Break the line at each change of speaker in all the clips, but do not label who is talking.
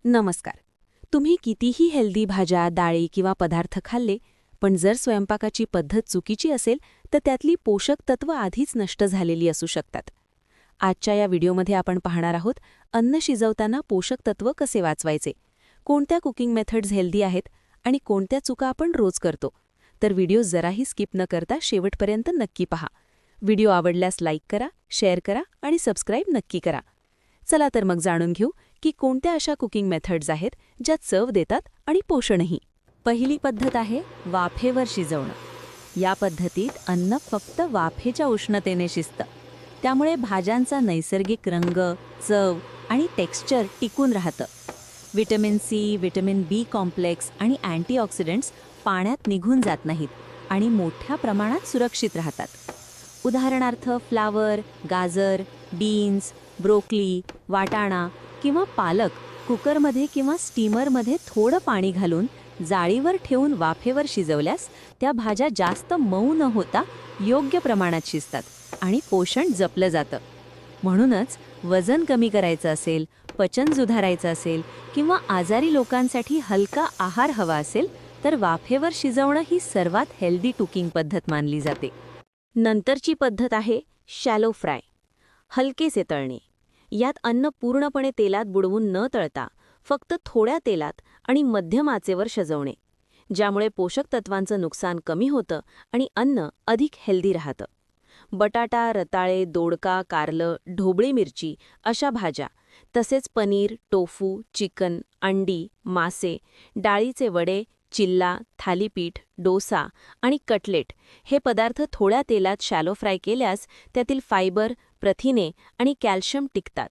नमस्कार. तुम्ही कितीही हेल्दी भाज्या, डाळी किंवा पदार्थ खाल्ले, पण जर स्वयंपाकाची पद्धत चुकीची असेल तर त्यातली पोषक तत्व आधीच नष्ट झालेली असू शकतात. आजच्या या व्हिडिओमध्ये आपण पाहणार आहोत अन्न शिजवताना पोषक तत्व कसे वाचवायचे, कोणत्या कुकिंग मेथड्स हेल्दी आहेत आणि कोणत्या चुका आपण रोज करतो. तर व्हिडिओ जराही स्किप न करता शेवटपर्यंत नक्की पहा. व्हिडिओ आवडल्यास लाईक करा, शेअर करा आणि सबस्क्राईब नक्की करा. चला तर मग जाणून घेऊ की कोणत्या अशा कुकिंग मेथड्स आहेत ज्या चव देतात आणि पोषणही. पहिली पद्धत आहे वाफेवर शिजवणं. या पद्धतीत अन्न फक्त वाफेच्या उष्णतेने शिजतं. त्यामुळे भाज्यांचा नैसर्गिक रंग, चव आणि टेक्स्चर टिकून राहतं. व्हिटॅमिन सी, व्हिटॅमिन बी कॉम्प्लेक्स आणि अँटीऑक्सिडंट्स पाण्यात निघून जात नाहीत आणि मोठ्या प्रमाणात सुरक्षित राहतात. उदाहरणार्थ फ्लावर, गाजर, बीन्स, ब्रोकली, वाटाणा किंवा पालक कुकरमध्ये किंवा स्टीमरमध्ये थोडं पाणी घालून जाळीवर ठेवून वाफेवर शिजवल्यास त्या भाज्या जास्त मऊ न होता योग्य प्रमाणात शिजतात आणि पोषण जपलं जातं. म्हणूनच वजन कमी करायचं असेल, पचन सुधारायचं असेल किंवा आजारी लोकांसाठी हलका आहार हवा असेल तर वाफेवर शिजवणं ही सर्वात हेल्दी कुकिंग पद्धत मानली जाते. नंतरची पद्धत आहे शॅलो फ्राय, हलकेसे तळणे. यात अन्न पूर्णपणे तेलात बुडवून न तळता फक्त थोड्या तेलात आणि मध्यम आचेवर शिजवणे, ज्यामुळे पोषक तत्वांचं नुकसान कमी होतं आणि अन्न अधिक हेल्दी राहतं. बटाटा, रताळे, दोडका, कारलं, ढोबळी मिरची अशा भाज्या, तसेच पनीर, टोफू, चिकन, अंडी, मासे, डाळीचे वडे, चिल्ला, थालीपीठ, डोसा आणि कटलेट हे पदार्थ थोड्या तेलात शॅलो फ्राय केल्यास त्यातील फायबर, प्रथिने आणि कॅल्शियम टिकतात.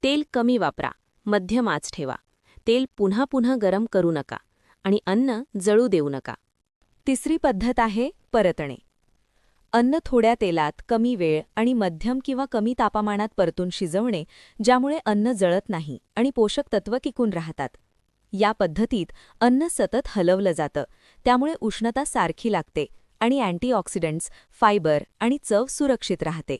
तेल कमी वापरा, मध्यम आच ठेवा. तेल पुन्हा पुन्हा गरम करू नका आणि अन्न जळू देऊ नका. तिसरी पद्धत आहे परतणे. अन्न थोड्या तेलात, कमी वेळ आणि मध्यम किंवा कमी तापमानात परतून शिजवणे, ज्यामुळे अन्न जळत नाही आणि पोषक तत्व टिकून राहतात. या पद्धतीत अन्न सतत हलवलं जातं, त्यामुळे उष्णता सारखी लागते आणि अँटीऑक्सिडंट्स, फायबर आणि चव सुरक्षित राहते.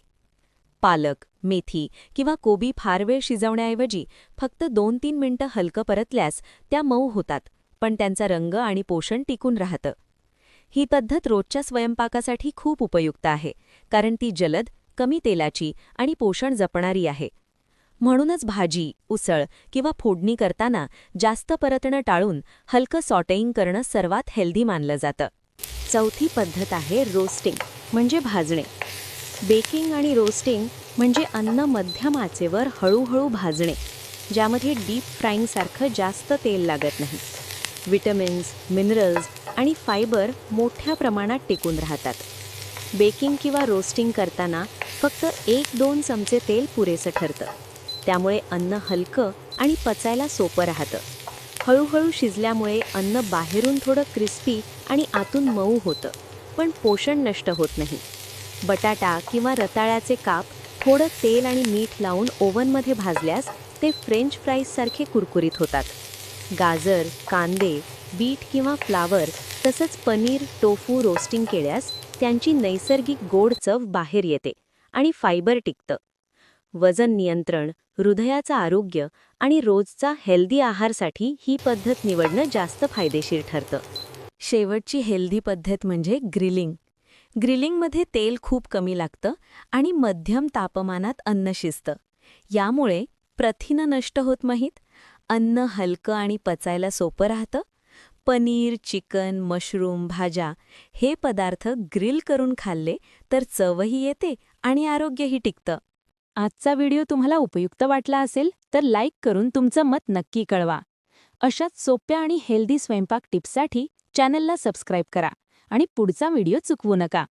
पालक, मेथी किंवा कोबी फार वेळ शिजवण्याऐवजी फक्त 2-3 मिनिटं हलकं परतल्यास त्या मऊ होतात, पण त्यांचा रंग आणि पोषण टिकून राहतं. ही पद्धत रोजच्या स्वयंपाकासाठी खूप उपयुक्त आहे, कारण ती जलद, कमी तेलाची आणि पोषण जपणारी आहे. म्हणूनच भाजी, उसळ किंवा फोडणी करताना जास्त परतणं टाळून हलकं सॉटेइंग करणं सर्वात हेल्दी मानलं जातं. चौथी पद्धत आहे रोस्टिंग, म्हणजे भाजणे. बेकिंग आणि रोस्टिंग म्हणजे अन्न मध्यम आचेवर हळूहळू भाजणे, ज्यामध्ये डीप फ्राईंगसारखं जास्त तेल लागत नाही. विटॅमिन्स, मिनरल्स आणि फायबर मोठ्या प्रमाणात टिकून राहतात. बेकिंग किंवा रोस्टिंग करताना फक्त 1-2 चमचे तेल पुरेसं ठरतं. त्यामुळे अन्न हलकं आणि पचायला सोपं राहतं. हळूहळू शिजल्यामुळे अन्न बाहेरून थोडं क्रिस्पी आणि आतून मऊ होतं, पण पोषण नष्ट होत नाही. बटाटा किंवा रताळ्याचे काप थोडं तेल आणि मीठ लावून ओव्हनमध्ये भाजल्यास ते फ्रेंच फ्राईजसारखे कुरकुरीत होतात. गाजर, कांदे, बीट किंवा फ्लावर तसंच पनीर, टोफू रोस्टिंग केल्यास त्यांची नैसर्गिक गोड चव बाहेर येते आणि फायबर टिकतं. वजन नियंत्रण, हृदयाचं आरोग्य आणि रोजचा हेल्दी आहारसाठी ही पद्धत निवडणं जास्त फायदेशीर ठरतं. शेवटची हेल्दी पद्धत म्हणजे ग्रिलिंग. ग्रिलिंगमध्ये तेल खूप कमी लागतं आणि मध्यम तापमानात अन्न शिजतं. यामुळे प्रथिनं नष्ट होत नाहीत, अन्न हलकं आणि पचायला सोपं राहतं. पनीर, चिकन, मशरूम, भाज्या हे पदार्थ ग्रिल करून खाल्ले तर चवही येते आणि आरोग्यही टिकतं. आजचा व्हिडिओ तुम्हाला उपयुक्त वाटला असेल तर लाईक करून तुमचं मत नक्की कळवा. अशाच सोप्या आणि हेल्दी स्वयंपाक टिप्ससाठी चॅनलला सबस्क्राईब करा आणि पुढचा व्हिडिओ चुकवू नका.